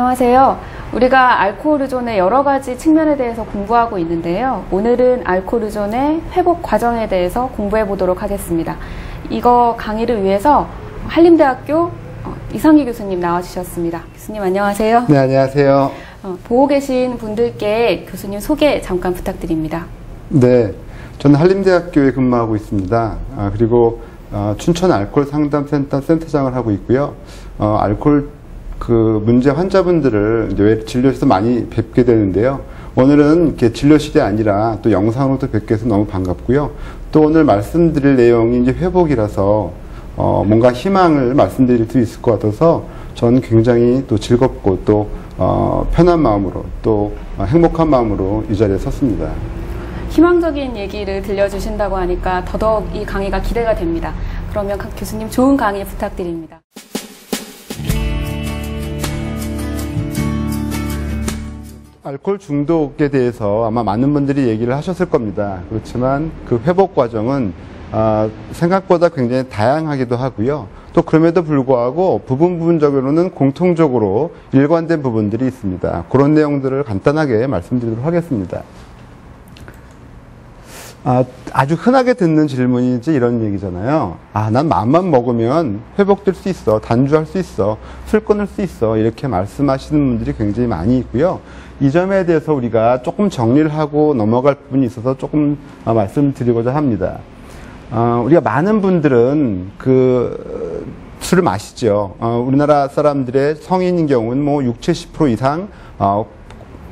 안녕하세요. 우리가 알코올 의존의 여러 가지 측면에 대해서 공부하고 있는데요. 오늘은 알코올 의존의 회복 과정에 대해서 공부해 보도록 하겠습니다. 이거 강의를 위해서 한림대학교 이상기 교수님 나와주셨습니다. 교수님 안녕하세요. 네, 안녕하세요. 보고 계신 분들께 교수님 소개 잠깐 부탁드립니다. 네, 저는 한림대학교에 근무하고 있습니다. 그리고 춘천 알코올 상담센터 센터장을 하고 있고요. 알코올 문제 환자분들을 이제 진료실에서 많이 뵙게 되는데요. 오늘은 이렇게 진료실이 아니라 또 영상으로도 뵙게 해서 너무 반갑고요. 또 오늘 말씀드릴 내용이 이제 회복이라서 뭔가 희망을 말씀드릴 수 있을 것 같아서 저는 굉장히 또 즐겁고 또 편한 마음으로 또 행복한 마음으로 이 자리에 섰습니다. 희망적인 얘기를 들려주신다고 하니까 더더욱 이 강의가 기대가 됩니다. 그러면 교수님 좋은 강의 부탁드립니다. 알코올 중독에 대해서 아마 많은 분들이 얘기를 하셨을 겁니다. 그렇지만 그 회복 과정은 생각보다 굉장히 다양하기도 하고요. 또 그럼에도 불구하고 부분적으로는 공통적으로 일관된 부분들이 있습니다. 그런 내용들을 간단하게 말씀드리도록 하겠습니다. 아주 흔하게 듣는 질문이 이제 이런 얘기잖아요. 난 마음만 먹으면 회복될 수 있어. 단주할 수 있어. 술 끊을 수 있어. 이렇게 말씀하시는 분들이 굉장히 많이 있고요. 이 점에 대해서 우리가 조금 정리를 하고 넘어갈 부분이 있어서 조금 말씀드리고자 합니다. 우리가 많은 분들은 술을 마시죠. 우리나라 사람들의 성인인 경우는 뭐 60, 70% 이상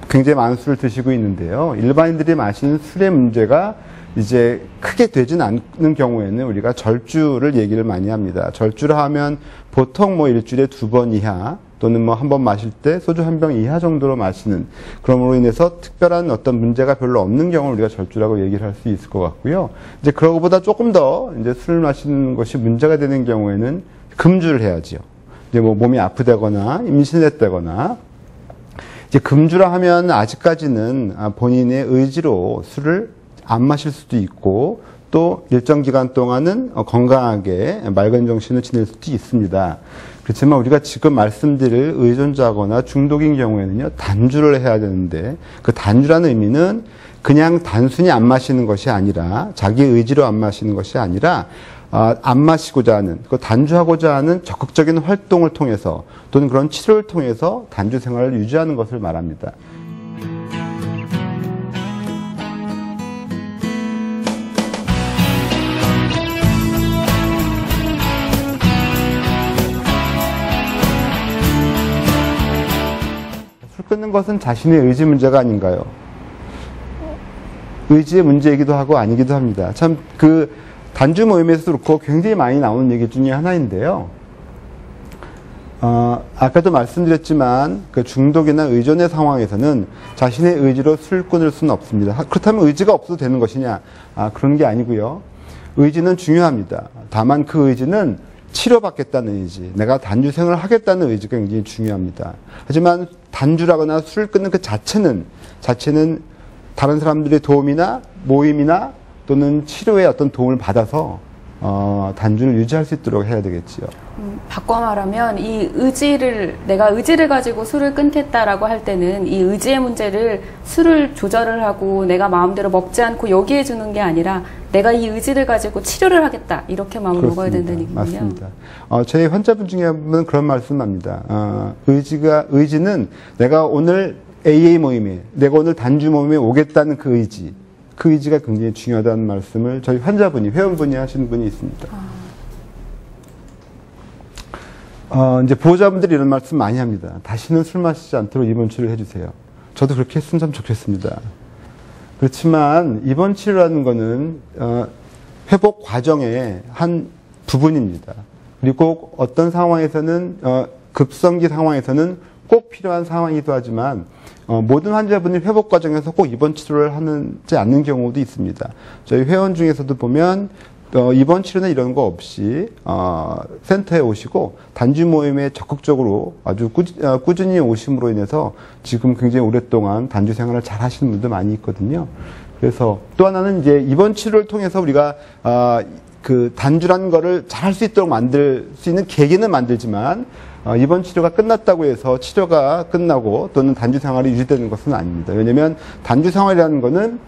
굉장히 많은 술을 드시고 있는데요. 일반인들이 마시는 술의 문제가 이제 크게 되진 않는 경우에는 우리가 절주를 얘기를 많이 합니다. 절주를 하면 보통 뭐 일주일에 2번 이하 또는 뭐 한 번 마실 때 소주 한 병 이하 정도로 마시는, 그럼으로 인해서 특별한 어떤 문제가 별로 없는 경우를 우리가 절주라고 얘기를 할 수 있을 것 같고요. 이제 그거보다 조금 더 이제 술을 마시는 것이 문제가 되는 경우에는 금주를 해야지요. 이제 뭐 몸이 아프다거나 임신했다거나, 이제 금주라 하면 아직까지는 본인의 의지로 술을 안 마실 수도 있고 또 일정 기간 동안은 건강하게 맑은 정신을 지낼 수도 있습니다. 그렇지만 우리가 지금 말씀드릴 의존자거나 중독인 경우에는요, 단주를 해야 되는데, 그 단주라는 의미는 그냥 단순히 안 마시는 것이 아니라, 자기 의지로 안 마시는 것이 아니라 안 마시고자 하는, 단주하고자 하는 적극적인 활동을 통해서 또는 그런 치료를 통해서 단주 생활을 유지하는 것을 말합니다. 술 끊는 것은 자신의 의지 문제가 아닌가요? 의지의 문제이기도 하고 아니기도 합니다. 참 단주 모임에서도 그렇고 굉장히 많이 나오는 얘기 중에 하나인데요. 아까도 말씀드렸지만 그 중독이나 의존의 상황에서는 자신의 의지로 술 끊을 수는 없습니다. 그렇다면 의지가 없어도 되는 것이냐? 그런 게 아니고요. 의지는 중요합니다. 다만 그 의지는 치료받겠다는 의지, 내가 단주 생활을 하겠다는 의지가 굉장히 중요합니다. 하지만 단주라거나 술을 끊는 그 자체는 다른 사람들의 도움이나 모임이나 또는 치료의 어떤 도움을 받아서 단주를 유지할 수 있도록 해야 되겠지요. 바꿔 말하면 내가 의지를 가지고 술을 끊겠다라고 할 때는 이 의지의 문제를 술을 조절을 하고 내가 마음대로 먹지 않고 여기에 주는 게 아니라 내가 이 의지를 가지고 치료를 하겠다, 이렇게 마음을 먹어야 된다는 얘기군요. 맞습니다. 저희 환자분 중에 한 분은 그런 말씀합니다. 의지는 내가 오늘 AA 모임에, 내가 오늘 단주 모임에 오겠다는 그 의지가 굉장히 중요하다는 말씀을 저희 회원분이 하시는 분이 있습니다. 이제 보호자분들이 이런 말씀 많이 합니다. 다시는 술 마시지 않도록 입원 치료를 해주세요. 저도 그렇게 했으면 참 좋겠습니다. 그렇지만 입원 치료라는 거는 회복 과정의 한 부분입니다. 그리고 어떤 상황에서는 급성기 상황에서는 꼭 필요한 상황이기도 하지만 모든 환자분이 회복 과정에서 꼭 입원 치료를 하지 않는 경우도 있습니다. 저희 회원 중에서도 보면 입원 치료나 이런 거 없이 센터에 오시고 단주 모임에 적극적으로 아주 꾸준히 오심으로 인해서 지금 굉장히 오랫동안 단주 생활을 잘 하시는 분들 많이 있거든요. 그래서 또 하나는 이제 입원 치료를 통해서 우리가 그 단주라는 거를 잘할 수 있도록 만들 수 있는 계기는 만들지만 입원 치료가 끝났다고 해서 치료가 끝나고 또는 단주 생활이 유지되는 것은 아닙니다. 왜냐하면 단주 생활이라는 거는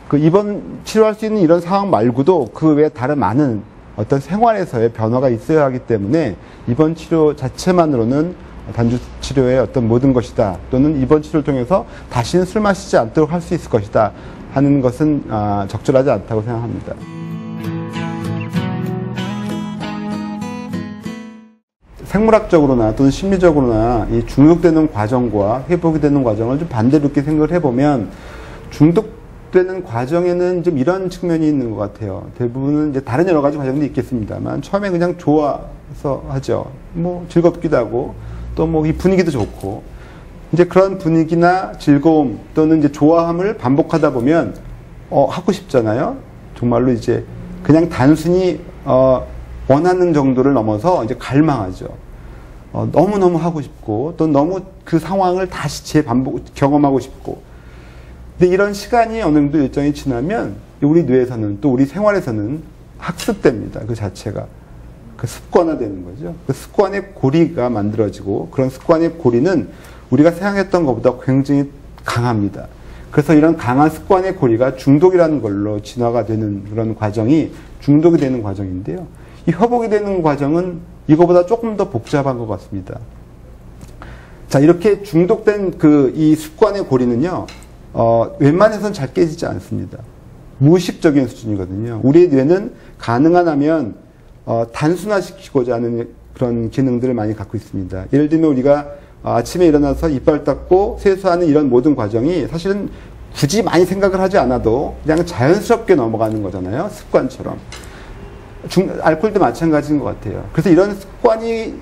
그 입원 치료할 수 있는 이런 상황 말고도 그 외에 다른 많은 어떤 생활에서의 변화가 있어야 하기 때문에 입원 치료 자체만으로는 단주 치료의 어떤 모든 것이다, 또는 입원 치료를 통해서 다시는 술 마시지 않도록 할 수 있을 것이다 하는 것은 적절하지 않다고 생각합니다. 생물학적으로나 또는 심리적으로나 이 중독되는 과정과 회복이 되는 과정을 좀 반대로 이렇게 생각을 해보면, 중독되는 과정에는 좀 이런 측면이 있는 것 같아요. 대부분은 이제 다른 여러 가지 과정도 있겠습니다만, 처음에 그냥 좋아서 하죠. 뭐 즐겁기도 하고, 또 뭐 이 분위기도 좋고, 이제 그런 분위기나 즐거움 또는 이제 좋아함을 반복하다 보면, 하고 싶잖아요. 정말로 이제 그냥 단순히, 원하는 정도를 넘어서 이제 갈망하죠. 너무너무 하고 싶고, 또 너무 그 상황을 다시 재반복, 경험하고 싶고. 근데 이런 시간이 어느 정도 일정이 지나면 우리 뇌에서는, 또 우리 생활에서는 학습됩니다. 그 자체가. 그 습관화되는 거죠. 그 습관의 고리가 만들어지고, 그런 습관의 고리는 우리가 생각했던 것보다 굉장히 강합니다. 그래서 이런 강한 습관의 고리가 중독이라는 걸로 진화가 되는 그런 과정이 중독이 되는 과정인데요. 이 회복이 되는 과정은 이거보다 조금 더 복잡한 것 같습니다. 자, 이렇게 중독된 이 습관의 고리는요, 웬만해서는 잘 깨지지 않습니다. 무의식적인 수준이거든요. 우리의 뇌는 가능한 하면, 단순화시키고자 하는 그런 기능들을 많이 갖고 있습니다. 예를 들면 우리가 아침에 일어나서 이빨 닦고 세수하는 이런 모든 과정이 사실은 굳이 많이 생각을 하지 않아도 그냥 자연스럽게 넘어가는 거잖아요. 습관처럼. 알코올도 마찬가지인 것 같아요. 그래서 이런 습관이,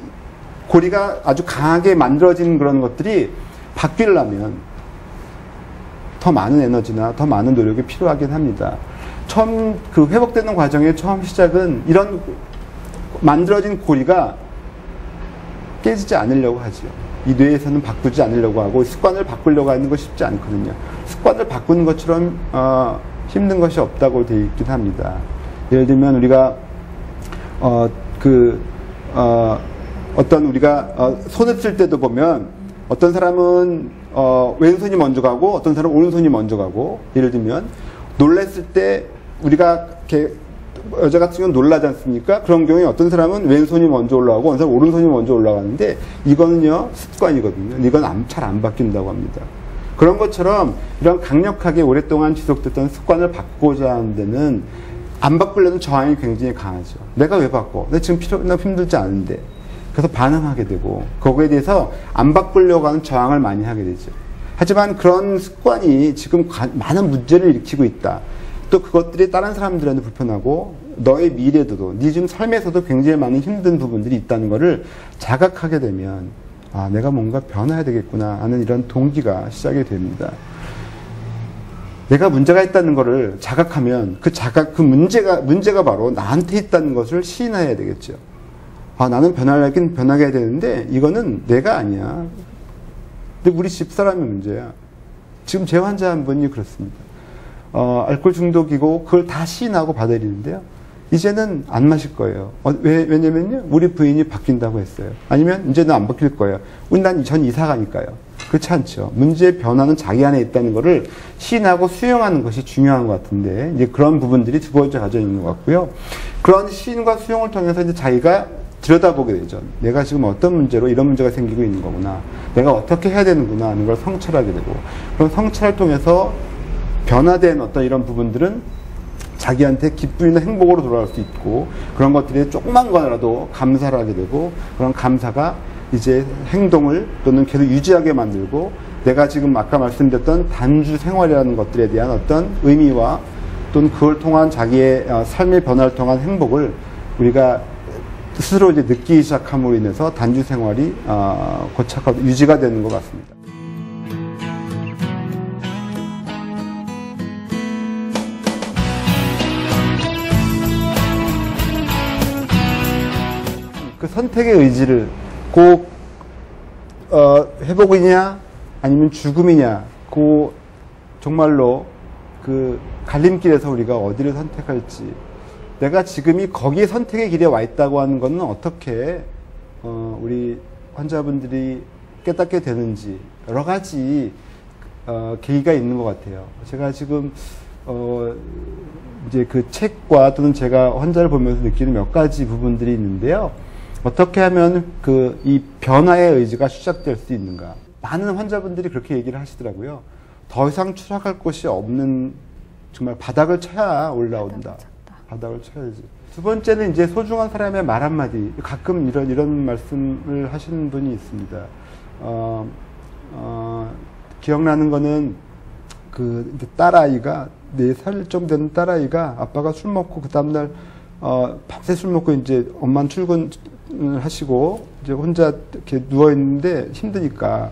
고리가 아주 강하게 만들어진 그런 것들이 바뀌려면 더 많은 에너지나 더 많은 노력이 필요하긴 합니다. 처음 그 회복되는 과정의 처음 시작은 이런 만들어진 고리가 깨지지 않으려고 하죠. 이 뇌에서는 바꾸지 않으려고 하고, 습관을 바꾸려고 하는 거 쉽지 않거든요. 습관을 바꾸는 것처럼 힘든 것이 없다고 되어 있긴 합니다. 예를 들면 우리가 어떤 우리가 손을 쓸 때도 보면 어떤 사람은 왼손이 먼저 가고 어떤 사람은 오른손이 먼저 가고, 예를 들면 놀랬을 때 우리가 이렇게 여자 같은 경우는 놀라지 않습니까? 그런 경우에 어떤 사람은 왼손이 먼저 올라가고 어떤 사람은 오른손이 먼저 올라가는데, 이거는요 습관이거든요. 이건 잘 안 바뀐다고 합니다. 그런 것처럼 이런 강력하게 오랫동안 지속됐던 습관을 바꾸고자 하는 데는 안 바꾸려는 저항이 굉장히 강하죠. 내가 왜 바꿔? 내 지금 힘들지 않은데. 그래서 반응하게 되고, 거기에 대해서 안 바꾸려고 하는 저항을 많이 하게 되죠. 하지만 그런 습관이 지금 많은 문제를 일으키고 있다. 또 그것들이 다른 사람들한테 불편하고, 너의 미래에도, 네 지금 삶에서도 굉장히 많은 힘든 부분들이 있다는 것을 자각하게 되면, 내가 뭔가 변화해야 되겠구나 하는 이런 동기가 시작이 됩니다. 내가 문제가 있다는 것을 자각하면 그 문제가 바로 나한테 있다는 것을 시인해야 되겠죠. 나는 변하긴 변하게 해야 되는데 이거는 내가 아니야. 근데 우리 집사람이 문제야. 지금 제 환자 한 분이 그렇습니다. 알코올 중독이고 그걸 다 시인하고 받아들이는데요. 이제는 안 마실 거예요. 왜냐면요, 우리 부인이 바뀐다고 했어요. 아니면 이제는 안 바뀔 거예요. 전 이사 가니까요. 그렇지 않죠. 문제의 변화는 자기 안에 있다는 것을 시인하고 수용하는 것이 중요한 것 같은데, 이제 그런 부분들이 두 번째 가져 있는 것 같고요. 그런 시인과 수용을 통해서 이제 자기가 들여다보게 되죠. 내가 지금 어떤 문제로 이런 문제가 생기고 있는 거구나. 내가 어떻게 해야 되는구나 하는 걸 성찰하게 되고, 그런 성찰을 통해서 변화된 어떤 이런 부분들은 자기한테 기쁨이나 행복으로 돌아갈 수 있고, 그런 것들이 조그만 거라도 감사를 하게 되고, 그런 감사가 이제 행동을 또는 계속 유지하게 만들고, 내가 지금 아까 말씀드렸던 단주 생활이라는 것들에 대한 어떤 의미와 또는 그걸 통한 자기의 삶의 변화를 통한 행복을 우리가 스스로 이제 느끼기 시작함으로 인해서 단주 생활이 고착하고 유지가 되는 것 같습니다. 그 선택의 의지를 꼭 회복이냐 아니면 죽음이냐, 정말로 그 갈림길에서 우리가 어디를 선택할지 내가 지금이 거기에 선택의 길에 와 있다고 하는 것은 어떻게 우리 환자분들이 깨닫게 되는지 여러 가지 계기가 있는 것 같아요. 제가 지금 이제 그 책과 또는 제가 환자를 보면서 느끼는 몇 가지 부분들이 있는데요. 어떻게 하면 이 변화의 의지가 시작될 수 있는가. 많은 환자분들이 그렇게 얘기를 하시더라고요. 더 이상 추락할 곳이 없는 정말 바닥을 쳐야 올라온다. 바닥을 쳐야지. 두 번째는 이제 소중한 사람의 말 한마디. 가끔 이런 말씀을 하시는 분이 있습니다. 기억나는 거는 그 딸아이가 4살 정도 되는 딸아이가 아빠가 술 먹고 그 다음날 밤새 술 먹고 이제 엄마는 출근을 하시고 이제 혼자 이렇게 누워 있는데 힘드니까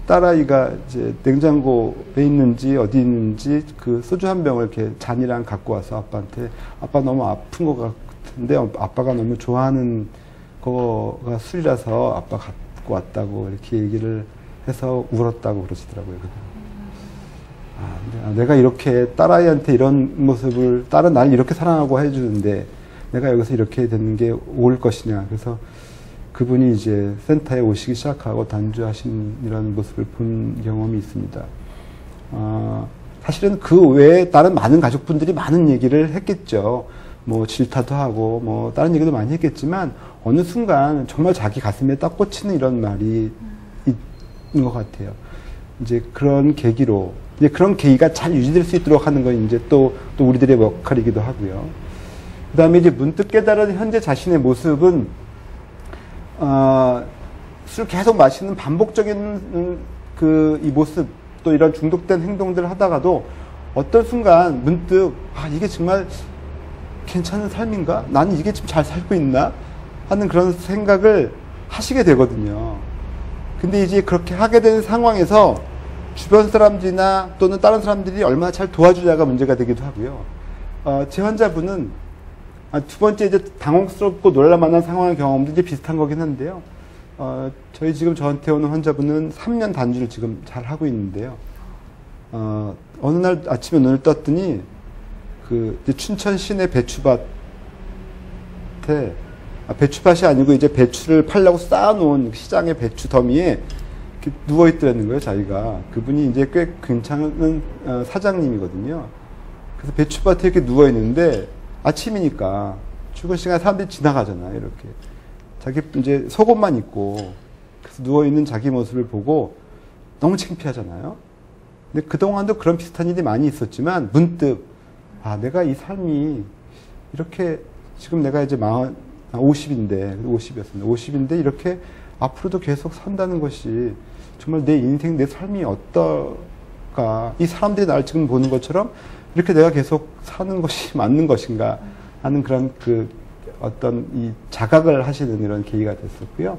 딸아이가 이제 냉장고에 있는지 어디 있는지 그 소주 한 병을 이렇게 잔이랑 갖고 와서 아빠한테 아빠 너무 아픈 것 같은데 아빠가 너무 좋아하는 거가 술이라서 아빠 갖고 왔다고 이렇게 얘기를 해서 울었다고 그러시더라고요. 내가 이렇게 딸아이한테 이런 모습을 딸은 날 이렇게 사랑하고 해주는데 내가 여기서 이렇게 되는 게 올 것이냐. 그래서 그분이 이제 센터에 오시기 시작하고 단주하신 이런 모습을 본 경험이 있습니다. 사실은 그 외에 다른 많은 가족분들이 많은 얘기를 했겠죠. 뭐 질타도 하고 뭐 다른 얘기도 많이 했겠지만 어느 순간 정말 자기 가슴에 딱 꽂히는 이런 말이 있는 것 같아요. 이제 그런 계기로 이제 그런 계기가 잘 유지될 수 있도록 하는 건 이제 또 우리들의 역할이기도 하고요. 그 다음에 이제 문득 깨달은 현재 자신의 모습은 술 계속 마시는 반복적인 이 모습 또 이런 중독된 행동들을 하다가도 어떤 순간 문득 이게 정말 괜찮은 삶인가? 나는 이게 지금 잘 살고 있나? 하는 그런 생각을 하시게 되거든요. 근데 이제 그렇게 하게 되는 상황에서 주변 사람들이나 또는 다른 사람들이 얼마나 잘 도와주냐가 문제가 되기도 하고요. 제 환자분은 두 번째 이제 당혹스럽고 놀랄만한 상황의 경험도 이제 비슷한 거긴 한데요. 저희 지금 저한테 오는 환자분은 3년 단주를 지금 잘 하고 있는데요. 어느 날 아침에 눈을 떴더니 이제 춘천 시내 배추밭에 배추밭이 아니고 이제 배추를 팔려고 쌓아놓은 시장의 배추 더미에 누워있더라는 거예요, 자기가. 그분이 이제 꽤 괜찮은 사장님이거든요. 그래서 배추밭에 이렇게 누워있는데 아침이니까 출근 시간에 사람들이 지나가잖아요, 이렇게. 자기 이제 속옷만 입고 그래서 누워있는 자기 모습을 보고 너무 창피하잖아요. 근데 그동안도 그런 비슷한 일이 많이 있었지만 문득 내가 이 삶이 이렇게 지금 내가 이제 50인데 50이었습니다. 50인데 이렇게 앞으로도 계속 산다는 것이 정말 내 인생, 내 삶이 어떨까. 이 사람들이 나를 지금 보는 것처럼 이렇게 내가 계속 사는 것이 맞는 것인가 하는 그런 어떤 이 자각을 하시는 이런 계기가 됐었고요.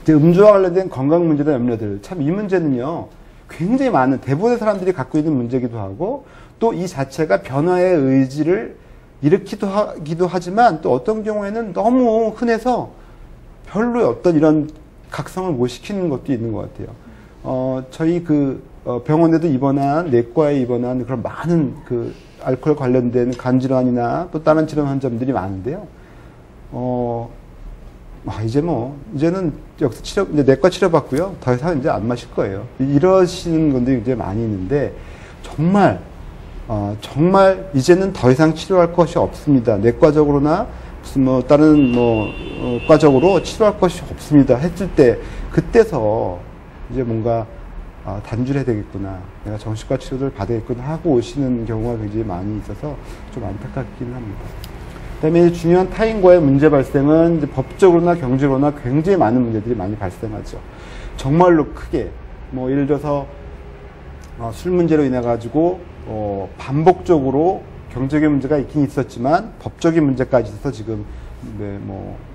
이제 음주와 관련된 건강 문제나 염려들. 참 이 문제는요, 굉장히 많은 대부분의 사람들이 갖고 있는 문제이기도 하고 또 이 자체가 변화의 의지를 일으키기도 하지만 또 어떤 경우에는 너무 흔해서 별로 어떤 이런 각성을 못 시키는 것도 있는 것 같아요. 저희 병원에도 입원한, 내과에 입원한 그런 많은 알코올 관련된 간질환이나 또 다른 질환 환자분들이 많은데요. 이제는 여기서 이제 내과 치료받고요. 더 이상 이제 안 마실 거예요. 이러시는 분들이 이제 많이 있는데, 정말 이제는 더 이상 치료할 것이 없습니다. 내과적으로나 무슨 다른 과적으로 치료할 것이 없습니다. 했을 때, 그때서 이제 뭔가 단주를 해야 되겠구나. 내가 정신과 치료를 받아야겠구나 하고 오시는 경우가 굉장히 많이 있어서 좀 안타깝긴 합니다. 그 다음에 중요한 타인과의 문제 발생은 이제 법적으로나 경제로나 굉장히 많은 문제들이 많이 발생하죠. 정말로 크게, 예를 들어서, 술 문제로 인해가지고, 반복적으로 경제적인 문제가 있긴 있었지만, 법적인 문제까지 있어서 지금,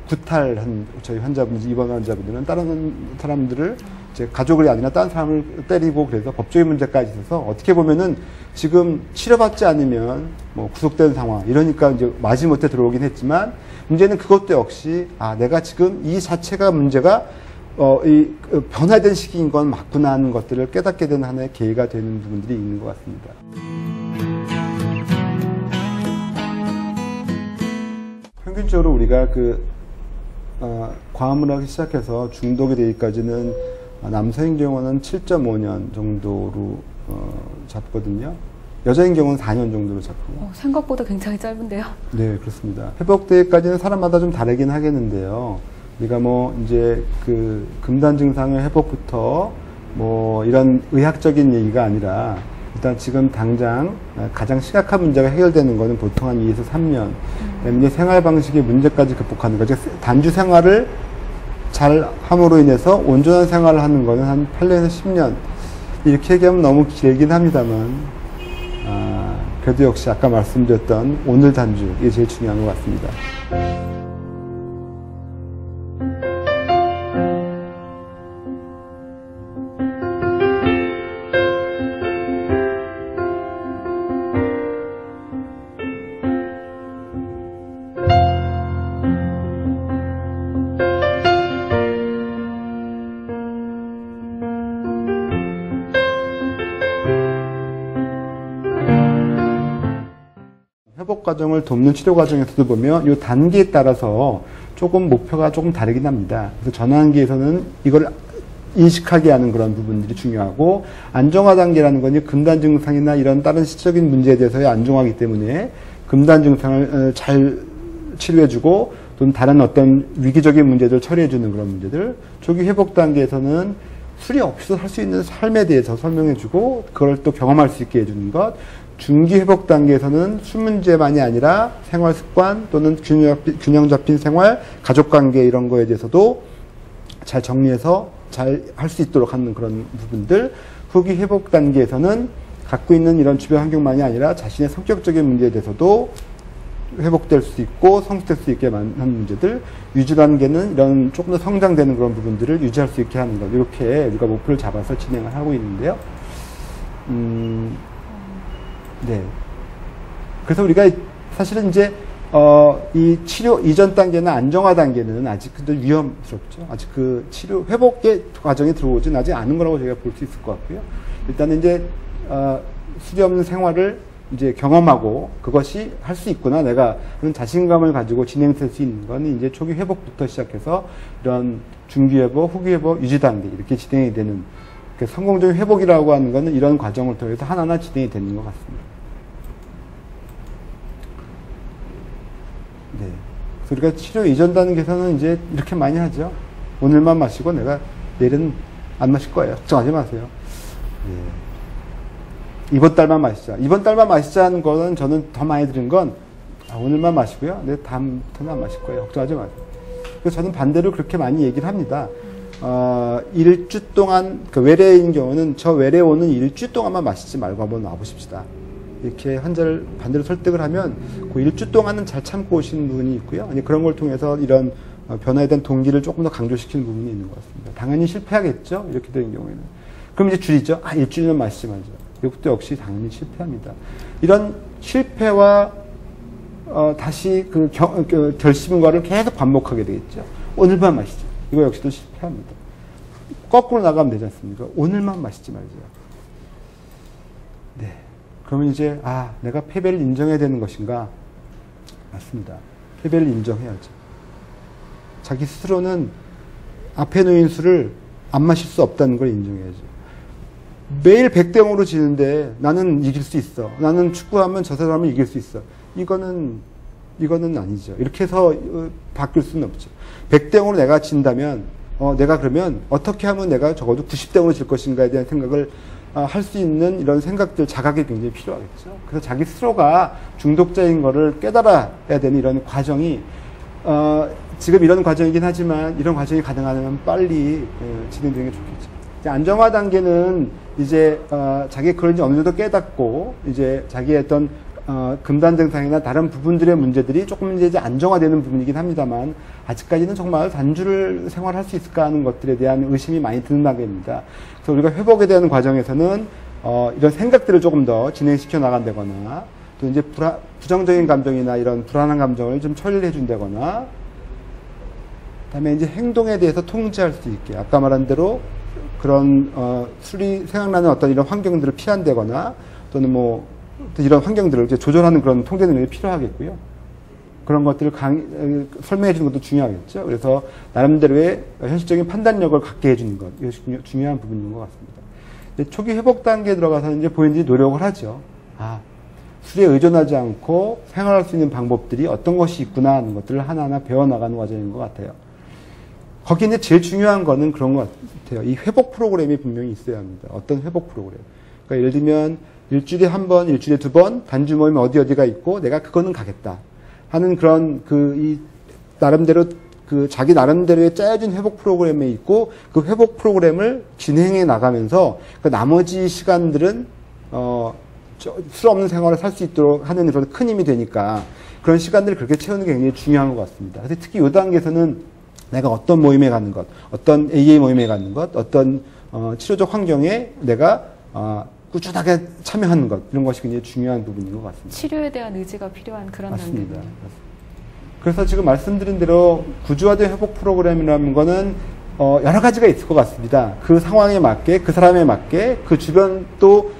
구탈한 저희 환자분들, 입원 환자분들은 다른 사람들을 이제 가족이 아니라 다른 사람을 때리고 그래서 법적인 문제까지 있어서 어떻게 보면은 지금 치료받지 않으면 구속되는 상황 이러니까 이제 마지못해 들어오긴 했지만 문제는 그것도 역시 내가 지금 이 자체가 문제가 변화된 시기인 건 맞구나 하는 것들을 깨닫게 되는 하나의 계기가 되는 부분들이 있는 것 같습니다. 통계적으로 우리가 과음을 하기 시작해서 중독이 되기까지는 남성인 경우는 7.5년 정도로 잡거든요. 여자인 경우는 4년 정도로 잡고요. 생각보다 굉장히 짧은데요. 네, 그렇습니다. 회복되기까지는 사람마다 좀 다르긴 하겠는데요. 우리가 이제 금단 증상의 회복부터 이런 의학적인 얘기가 아니라 일단 지금 당장 가장 심각한 문제가 해결되는 거는 보통 한 2에서 3년. 이제 생활 방식의 문제까지 극복하는 거죠. 단주 생활을 잘 함으로 인해서 온전한 생활을 하는 거는 한 8년에서 10년. 이렇게 얘기하면 너무 길긴 합니다만, 그래도 역시 아까 말씀드렸던 오늘 단주, 이게 제일 중요한 것 같습니다. 회복 과정을 돕는 치료 과정에서도 보면 이 단계에 따라서 조금 목표가 조금 다르긴 합니다. 그래서 전환기에서는 이걸 인식하게 하는 그런 부분들이 중요하고, 안정화 단계라는 건 금단 증상이나 이런 다른 시적인 문제에 대해서의 안정화이기 때문에 금단 증상을 잘 치료해주고 또는 다른 어떤 위기적인 문제들 처리해주는 그런 문제들, 조기 회복 단계에서는 술이 없이도 할 수 있는 삶에 대해서 설명해주고 그걸 또 경험할 수 있게 해주는 것, 중기 회복 단계에서는 술 문제만이 아니라 생활 습관 또는 균형 잡힌 생활, 가족 관계 이런 거에 대해서도 잘 정리해서 잘 할 수 있도록 하는 그런 부분들, 후기 회복 단계에서는 갖고 있는 이런 주변 환경만이 아니라 자신의 성격적인 문제에 대해서도 회복될 수 있고 성숙될 수 있게 하는 문제들, 유지 단계는 이런 조금 더 성장되는 그런 부분들을 유지할 수 있게 하는 것, 이렇게 우리가 목표를 잡아서 진행을 하고 있는데요. 네. 그래서 우리가 사실은 이제 이 치료 이전 단계나 안정화 단계는 아직 근데 위험스럽죠. 아직 그 치료 회복의 과정에 들어오진 아직 않은 거라고 저희가 볼 수 있을 것 같고요. 일단은 이제 술이 없는 생활을 이제 경험하고 그것이 할 수 있구나, 내가 그런 자신감을 가지고 진행될 수 있는 건 이제 초기 회복부터 시작해서 이런 중기 회복, 후기 회복, 유지 단계 이렇게 진행이 되는, 성공적인 회복이라고 하는 거는 이런 과정을 통해서 하나하나 진행이 되는 것 같습니다. 네. 그래서 우리가 치료 이전 단계에서는 이제 이렇게 많이 하죠. 오늘만 마시고 내가 내일은 안 마실 거예요. 걱정하지 마세요. 네. 이번 달만 마시자. 이번 달만 마시자는 거는 저는 더 많이 들은 건 오늘만 마시고요. 내 다음부터는 안 마실 거예요. 걱정하지 마세요. 그래서 저는 반대로 그렇게 많이 얘기를 합니다. 일주 동안, 외래인 경우는 저 외래 오는 일주 동안만 마시지 말고 한번 와보십시다. 이렇게 환자를 반대로 설득을 하면 그 일주 동안은 잘 참고 오시는 부분이 있고요. 아니, 그런 걸 통해서 이런 변화에 대한 동기를 조금 더 강조시키는 부분이 있는 것 같습니다. 당연히 실패하겠죠. 이렇게 되는 경우에는. 그럼 이제 줄이죠. 일주일은 마시지 말자. 이것도 역시 당연히 실패합니다. 이런 실패와 다시 결심과를 계속 반복하게 되겠죠. 오늘만 마시자. 이거 역시도 실패합니다. 거꾸로 나가면 되지 않습니까? 오늘만 마시지 말자. 네. 그러면 이제 내가 패배를 인정해야 되는 것인가? 맞습니다. 패배를 인정해야죠. 자기 스스로는 앞에 놓인 술을 안 마실 수 없다는 걸 인정해야죠. 매일 100대 0으로 지는데 나는 이길 수 있어. 나는 축구하면 저 사람을 이길 수 있어. 이거는 아니죠. 이렇게 해서 바뀔 수는 없죠. 100대 0으로 내가 진다면 내가 그러면 어떻게 하면 내가 적어도 90대 0으로 질 것인가에 대한 생각을 할 수 있는 이런 생각들, 자각이 굉장히 필요하겠죠. 그래서 자기 스스로가 중독자인 거를 깨달아야 되는 이런 과정이 지금 이런 과정이긴 하지만 이런 과정이 가능하면 빨리 진행되는 게 좋겠죠. 이제 안정화 단계는 이제 자기 그런지 어느 정도 깨닫고 이제 자기의 어떤 금단 증상이나 다른 부분들의 문제들이 조금 이제 안정화되는 부분이긴 합니다만, 아직까지는 정말 단주를 생활할 수 있을까 하는 것들에 대한 의심이 많이 드는 단계입니다. 그래서 우리가 회복에 대한 과정에서는 이런 생각들을 조금 더 진행시켜 나간다거나, 또 이제 부정적인 감정이나 이런 불안한 감정을 좀 처리를 해준다거나, 그다음에 이제 행동에 대해서 통제할 수 있게, 아까 말한 대로 그런 술이 생각나는 어떤 이런 환경들을 피한다거나, 또는 뭐 이런 환경들을 이제 조절하는 그런 통제 능력이 필요하겠고요. 그런 것들을 설명해 주는 것도 중요하겠죠. 그래서 나름대로의 현실적인 판단력을 갖게 해주는 것, 이것이 중요한 부분인 것 같습니다. 초기 회복 단계에 들어가서 이제 본인들이 노력을 하죠. 술에 의존하지 않고 생활할 수 있는 방법들이 어떤 것이 있구나 하는 것들을 하나하나 배워나가는 과정인 것 같아요. 거기에 이제 제일 중요한 거는 그런 것 같아요. 이 회복 프로그램이 분명히 있어야 합니다. 어떤 회복 프로그램. 그러니까 예를 들면 일주일에 한 번, 일주일에 두 번 단주 모임 어디가 있고 내가 그거는 가겠다 하는 그런 나름대로 자기 나름대로의 짜여진 회복 프로그램에 있고 그 회복 프로그램을 진행해 나가면서 그 나머지 시간들은 술 없는 생활을 살 수 있도록 하는 그런 큰 힘이 되니까 그런 시간들을 그렇게 채우는 게 굉장히 중요한 것 같습니다. 그래서 특히 이 단계에서는 내가 어떤 모임에 가는 것, 어떤 AA 모임에 가는 것, 어떤 치료적 환경에 내가 꾸준하게 참여하는 것, 이런 것이 굉장히 중요한 부분인 것 같습니다. 치료에 대한 의지가 필요한 그런 맞습니다. 단계군요. 그래서 지금 말씀드린 대로 구조화된 회복 프로그램이라는 거는 여러 가지가 있을 것 같습니다. 그 상황에 맞게, 그 사람에 맞게, 그 주변 또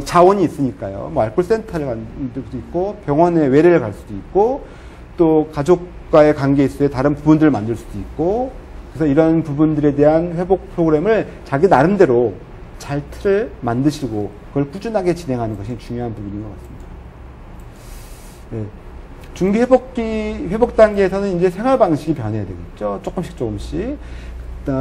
자원이 있으니까요. 뭐 알코올 센터를 갈 수도 있고, 병원에 외래를 갈 수도 있고, 또 가족과의 관계에 있어서 다른 부분들을 만들 수도 있고, 그래서 이런 부분들에 대한 회복 프로그램을 자기 나름대로 잘 틀을 만드시고 그걸 꾸준하게 진행하는 것이 중요한 부분인 것 같습니다. 네. 중기 회복 단계에서는 이제 생활 방식이 변해야 되겠죠. 조금씩.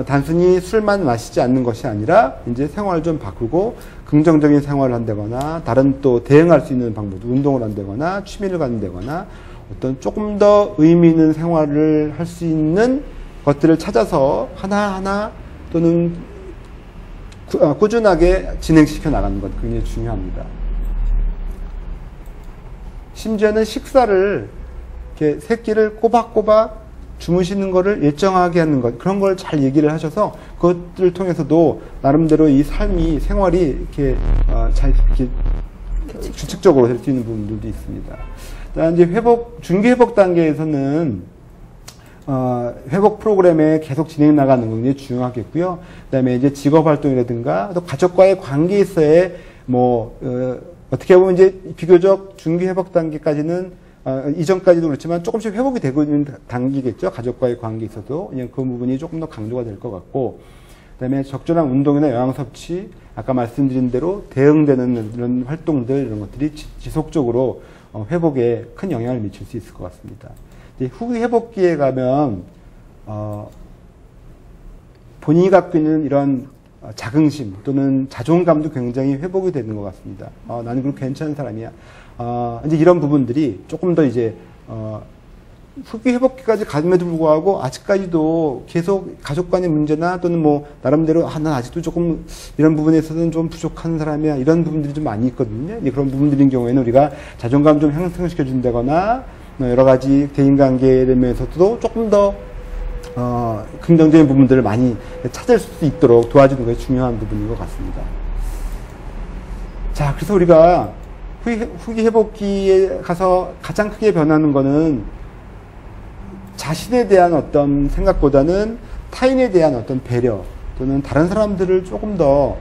단순히 술만 마시지 않는 것이 아니라 이제 생활을 좀 바꾸고 긍정적인 생활을 한다거나 다른 또 대응할 수 있는 방법, 운동을 한다거나 취미를 갖는다거나 어떤 조금 더 의미 있는 생활을 할 수 있는 것들을 찾아서 하나하나 또는 꾸준하게 진행시켜 나가는 것 굉장히 중요합니다. 심지어는 식사를 이렇게 세 끼를 꼬박꼬박 주무시는 거를 일정하게 하는 것, 그런 걸 잘 얘기를 하셔서 그것들을 통해서도 나름대로 이 생활이 이렇게 잘 이렇게 규칙적으로 될 수 있는 부분들도 있습니다. 이제 중기 회복 단계에서는 회복 프로그램에 계속 진행 나가는 건 굉장히 중요하겠고요. 그다음에 이제 직업 활동이라든가 또 가족과의 관계에서의 어떻게 보면 이제 비교적 중기 회복 단계까지는 이전까지도 그렇지만 조금씩 회복이 되고 있는 단계겠죠. 가족과의 관계에 있어도 그냥 그 부분이 조금 더 강조가 될 것 같고, 그다음에 적절한 운동이나 영양 섭취, 아까 말씀드린 대로 대응되는 이런 활동들 이런 것들이 지속적으로 회복에 큰 영향을 미칠 수 있을 것 같습니다. 후기 회복기에 가면 본인이 갖고 있는 이런 자긍심 또는 자존감도 굉장히 회복이 되는 것 같습니다. 나는 그럼 괜찮은 사람이야. 이제 이런 부분들이 조금 더 이제 후기 회복기까지 가임에도 불구하고 아직까지도 계속 가족 간의 문제나 또는 뭐 나름대로 난 아직도 조금 이런 부분에 있어서는 좀 부족한 사람이야, 이런 부분들이 좀 많이 있거든요. 이제 그런 부분들인 경우에는 우리가 자존감 좀 향상시켜 준다거나 여러 가지 대인관계에 면에서도 조금 더 긍정적인 부분들을 많이 찾을 수 있도록 도와주는 것이 중요한 부분인 것 같습니다. 자, 그래서 우리가 후기 회복기에 가서 가장 크게 변하는 거는 자신에 대한 어떤 생각보다는 타인에 대한 어떤 배려 또는 다른 사람들을 조금 더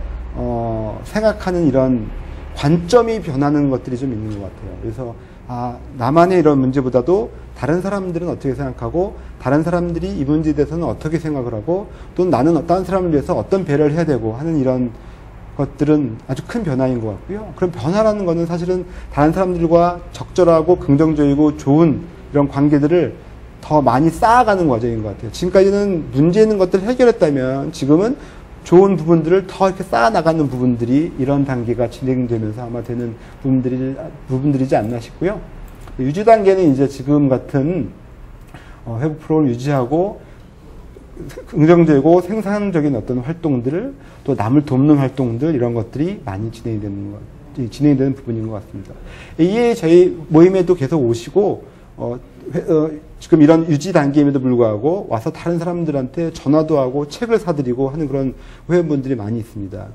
생각하는 이런 관점이 변하는 것들이 좀 있는 것 같아요. 그래서 나만의 이런 문제보다도 다른 사람들은 어떻게 생각하고 다른 사람들이 이 문제에 대해서는 어떻게 생각을 하고 또 나는 다른 사람을 위해서 어떤 배려를 해야 되고 하는 이런 것들은 아주 큰 변화인 것 같고요. 그런 변화라는 것은 사실은 다른 사람들과 적절하고 긍정적이고 좋은 이런 관계들을 더 많이 쌓아가는 과정인 것 같아요. 지금까지는 문제 있는 것들을 해결했다면 지금은 좋은 부분들을 더 이렇게 쌓아나가는 부분들이 이런 단계가 진행되면서 아마 되는 부분들이지 않나 싶고요. 유지 단계는 이제 지금 같은 회복 프로를 유지하고 긍정적이고 생산적인 어떤 활동들을 또 남을 돕는 활동들 이런 것들이 많이 진행되는 부분인 것 같습니다. 이에 저희 모임에도 계속 오시고 지금 이런 유지 단계임에도 불구하고 와서 다른 사람들한테 전화도 하고 책을 사드리고 하는 그런 회원분들이 많이 있습니다.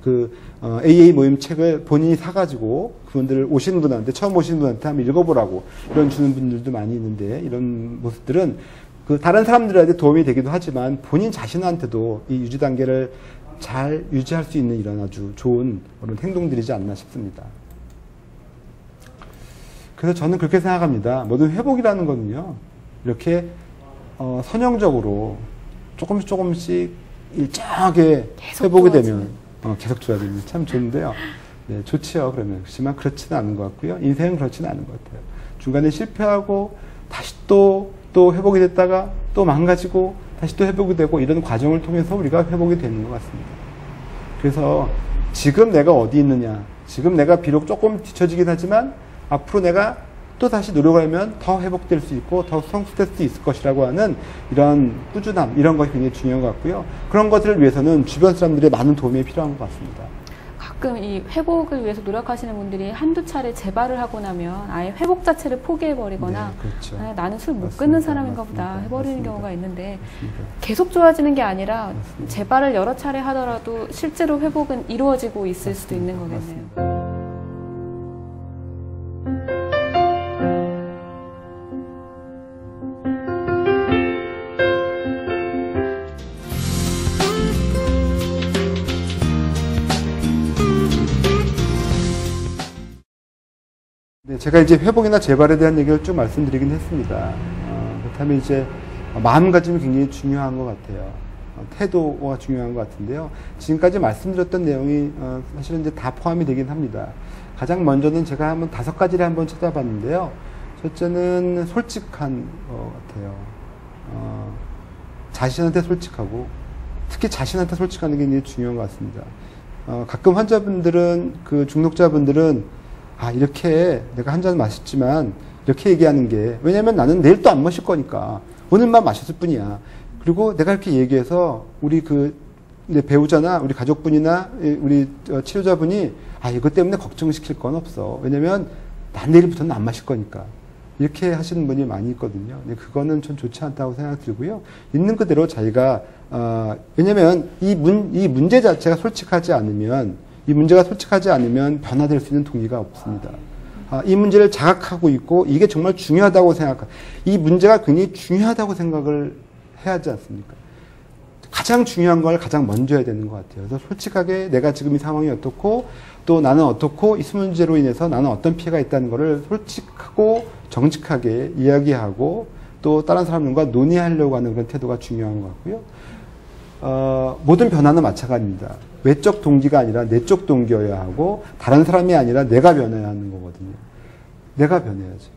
AA 모임 책을 본인이 사가지고 그분들 오시는 분한테, 처음 오시는 분한테 한번 읽어보라고 이런 주는 분들도 많이 있는데, 이런 모습들은 다른 사람들한테 도움이 되기도 하지만 본인 자신한테도 이 유지 단계를 잘 유지할 수 있는 이런 아주 좋은 그런 행동들이지 않나 싶습니다. 그래서 저는 그렇게 생각합니다. 모든 회복이라는 거는요, 이렇게 선형적으로 조금씩 일정하게 회복이 되면 계속 좋아지면 참 좋은데요. 네, 좋지요. 그러면 그렇지만 그렇지는 않은 것 같고요. 인생은 그렇지는 않은 것 같아요. 중간에 실패하고 다시 또 회복이 됐다가 또 망가지고 다시 또 회복이 되고 이런 과정을 통해서 우리가 회복이 되는 것 같습니다. 그래서 지금 내가 어디 있느냐, 지금 내가 비록 조금 뒤처지긴 하지만 앞으로 내가 또 다시 노력하면 더 회복될 수 있고 더 성숙될 수 있을 것이라고 하는 이런 꾸준함, 이런 것이 굉장히 중요한 것 같고요. 그런 것들을 위해서는 주변 사람들의 많은 도움이 필요한 것 같습니다. 가끔 이 회복을 위해서 노력하시는 분들이 한두 차례 재발을 하고 나면 아예 회복 자체를 포기해버리거나 네, 그렇죠. 나는 술 못 맞습니다. 끊는 사람인가 보다 맞습니다. 해버리는 맞습니다. 경우가 있는데 맞습니다. 계속 좋아지는 게 아니라 맞습니다. 재발을 여러 차례 하더라도 실제로 회복은 이루어지고 있을 수도 맞습니다. 있는 거겠네요. 맞습니다. 네, 제가 이제 회복이나 재발에 대한 얘기를 쭉 말씀드리긴 했습니다. 그렇다면 이제 마음가짐이 굉장히 중요한 것 같아요. 태도가 중요한 것 같은데요. 지금까지 말씀드렸던 내용이 사실은 이제 다 포함이 되긴 합니다. 가장 먼저는 제가 한번 5가지를 한번 찾아봤는데요. 첫째는 솔직한 것 같아요. 자신한테 솔직하고 특히 자신한테 솔직하는 게 굉장히 중요한 것 같습니다. 가끔 환자분들은 그 중독자분들은 이렇게 내가 한 잔 마셨지만 이렇게 얘기하는 게 왜냐면 나는 내일 또 안 마실 거니까 오늘만 마셨을 뿐이야. 그리고 내가 이렇게 얘기해서 우리 내 배우자나 우리 가족분이나 우리 치료자분이 이것 때문에 걱정시킬 건 없어. 왜냐면 난 내일부터는 안 마실 거니까. 이렇게 하시는 분이 많이 있거든요. 근데 그거는 좀 좋지 않다고 생각 들고요. 있는 그대로 자기가 왜냐면 이 문제 자체가 솔직하지 않으면 변화될 수 있는 동기가 없습니다. 이 문제를 자각하고 있고 이게 정말 중요하다고 이 문제가 굉장히 중요하다고 생각을 해야 하지 않습니까? 가장 중요한 걸 가장 먼저 해야 되는 것 같아요. 그래서 솔직하게 내가 지금 이 상황이 어떻고 또 나는 어떻고 이 문제로 인해서 나는 어떤 피해가 있다는 것을 솔직하고 정직하게 이야기하고 또 다른 사람들과 논의하려고 하는 그런 태도가 중요한 것 같고요. 모든 변화는 마찬가지입니다. 외적 동기가 아니라 내적 동기여야 하고 다른 사람이 아니라 내가 변해야 하는 거거든요. 내가 변해야지.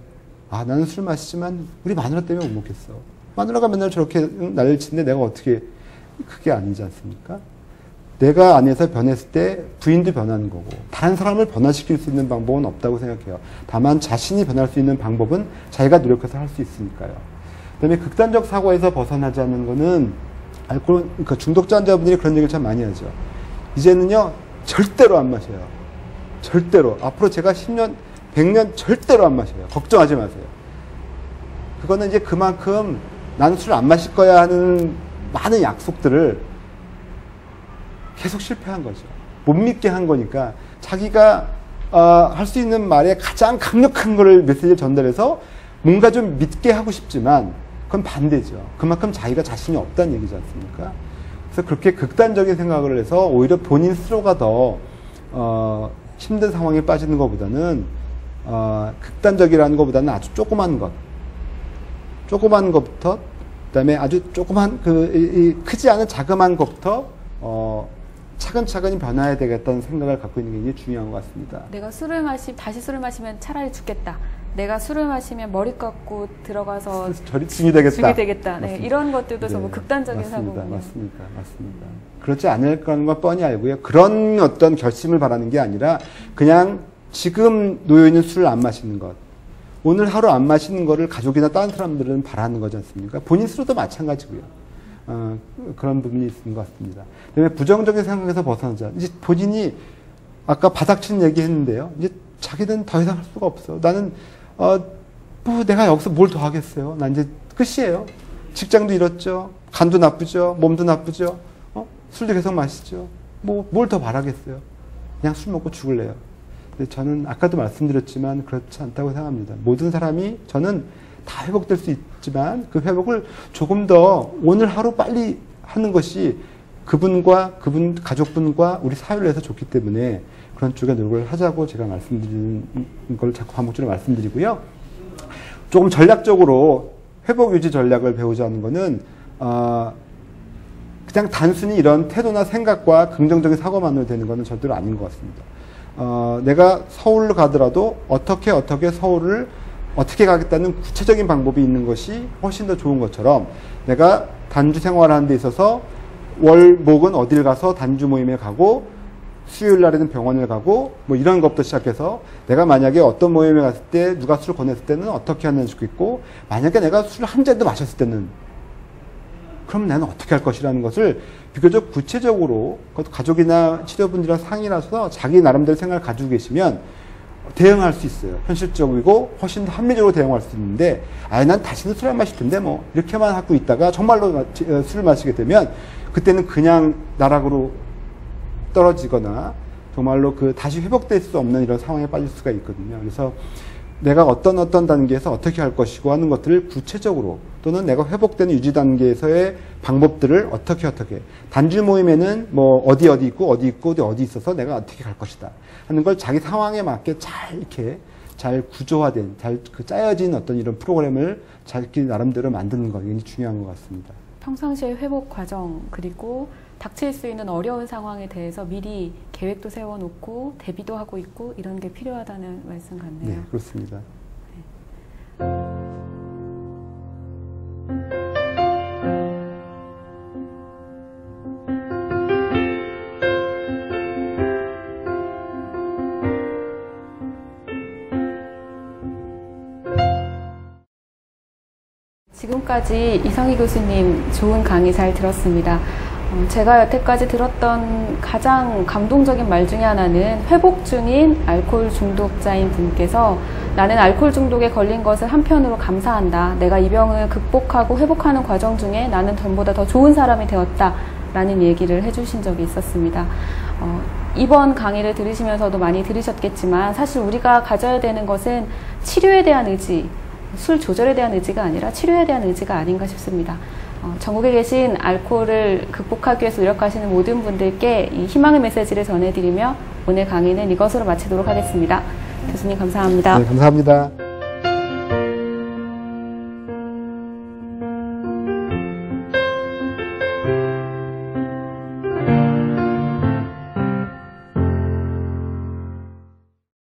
나는 술 마시지만 우리 마누라 때문에 못 먹겠어. 마누라가 맨날 저렇게 난리를 치는데 내가 어떻게, 그게 아니지 않습니까? 내가 안에서 변했을 때 부인도 변하는 거고 다른 사람을 변화시킬 수 있는 방법은 없다고 생각해요. 다만 자신이 변할 수 있는 방법은 자기가 노력해서 할 수 있으니까요. 그다음에 극단적 사고에서 벗어나자는 거는 그러니까 중독자 환자분들이 그런 얘기를 참 많이 하죠. 이제는요, 절대로 안 마셔요. 절대로. 앞으로 제가 10년, 100년 절대로 안 마셔요. 걱정하지 마세요. 그거는 이제 그만큼 나는 술 안 마실 거야 하는 많은 약속들을 계속 실패한 거죠. 못 믿게 한 거니까 자기가 할 수 있는 말에 가장 강력한 거를 메시지를 전달해서 뭔가 좀 믿게 하고 싶지만 그건 반대죠. 그만큼 자기가 자신이 없다는 얘기지 않습니까? 그래서 그렇게 극단적인 생각을 해서 오히려 본인 스스로가 더 힘든 상황에 빠지는 것보다는 극단적이라는 것보다는 아주 조그만 것부터 그다음에 아주 조그만 크지 않은 자그마한 것부터 차근차근히 변화해야 되겠다는 생각을 갖고 있는 게 굉장히 중요한 것 같습니다. 내가 다시 술을 마시면 차라리 죽겠다. 내가 술을 마시면 머리 깎고 들어가서 죽이 되겠다. 네, 이런 것들도 전부 극단적인 사고군요. 맞습니다. 그렇지 않을 건 뻔히 알고요. 그런 어떤 결심을 바라는 게 아니라 그냥 지금 놓여있는 술을 안 마시는 것. 오늘 하루 안 마시는 거를 가족이나 다른 사람들은 바라는 거지 않습니까? 본인 스스로도 마찬가지고요. 그런 부분이 있는 것 같습니다. 그다음에 부정적인 생각에서 벗어나자. 이제 본인이 아까 바닥치는 얘기 했는데요. 이제 자기는 더 이상 할 수가 없어. 나는 내가 여기서 뭘 더 하겠어요. 난 이제 끝이에요. 직장도 잃었죠. 간도 나쁘죠. 몸도 나쁘죠. 술도 계속 마시죠. 뭘 더 바라겠어요. 그냥 술 먹고 죽을래요. 근데 저는 아까도 말씀드렸지만 그렇지 않다고 생각합니다. 모든 사람이 저는 다 회복될 수 있지만 그 회복을 조금 더 오늘 하루 빨리 하는 것이 그분과 그분 가족분과 우리 사회를 위해서 좋기 때문에 그런 쪽에 노력을 하자고 제가 말씀드리는 걸 자꾸 반복적으로 말씀드리고요. 조금 전략적으로 회복 유지 전략을 배우자는 거는 그냥 단순히 이런 태도나 생각과 긍정적인 사고만으로 되는 것은 절대로 아닌 것 같습니다. 내가 서울로 가더라도 어떻게 서울을 어떻게 가겠다는 구체적인 방법이 있는 것이 훨씬 더 좋은 것처럼 내가 단주 생활하는 데 있어서 월, 목은 어딜 가서 단주 모임에 가고 수요일 날에는 병원을 가고 뭐 이런 것부터 시작해서 내가 만약에 어떤 모임에 갔을 때 누가 술을 권했을 때는 어떻게 하는지 좋겠고 만약에 내가 술 한 잔도 마셨을 때는 그럼 나는 어떻게 할 것이라는 것을 비교적 구체적으로 가족이나 치료분들이랑 상의를 해서 자기 나름대로 생각을 가지고 계시면 대응할 수 있어요. 현실적이고 훨씬 더 합리적으로 대응할 수 있는데 난 다시는 술 안 마실 텐데 뭐 이렇게만 하고 있다가 정말로 술을 마시게 되면 그때는 그냥 나락으로 떨어지거나 정말로 다시 회복될 수 없는 이런 상황에 빠질 수가 있거든요. 그래서 내가 어떤 단계에서 어떻게 할 것이고 하는 것들을 구체적으로 또는 내가 회복되는 유지 단계에서의 방법들을 어떻게 단주 모임에는 뭐 어디 있고 어디 있어서 내가 어떻게 갈 것이다 하는 걸 자기 상황에 맞게 잘 구조화된 짜여진 어떤 이런 프로그램을 자기 나름대로 만드는 거 굉장히 중요한 것 같습니다. 평상시의 회복 과정 그리고 닥칠 수 있는 어려운 상황에 대해서 미리 계획도 세워놓고 대비도 하고 있고 이런 게 필요하다는 말씀 같네요. 네, 그렇습니다. 지금까지 이성희 교수님 좋은 강의 잘 들었습니다. 제가 여태까지 들었던 가장 감동적인 말 중에 하나는 회복 중인 알코올 중독자인 분께서 나는 알코올 중독에 걸린 것을 한편으로 감사한다. 내가 이 병을 극복하고 회복하는 과정 중에 나는 전보다 더 좋은 사람이 되었다. 라는 얘기를 해주신 적이 있었습니다. 이번 강의를 들으시면서도 많이 들으셨겠지만 사실 우리가 가져야 되는 것은 치료에 대한 의지, 술 조절에 대한 의지가 아니라 치료에 대한 의지가 아닌가 싶습니다. 전국에 계신 알코올을 극복하기 위해서 노력하시는 모든 분들께 이 희망의 메시지를 전해드리며 오늘 강의는 이것으로 마치도록 하겠습니다. 교수님 감사합니다. 네, 감사합니다.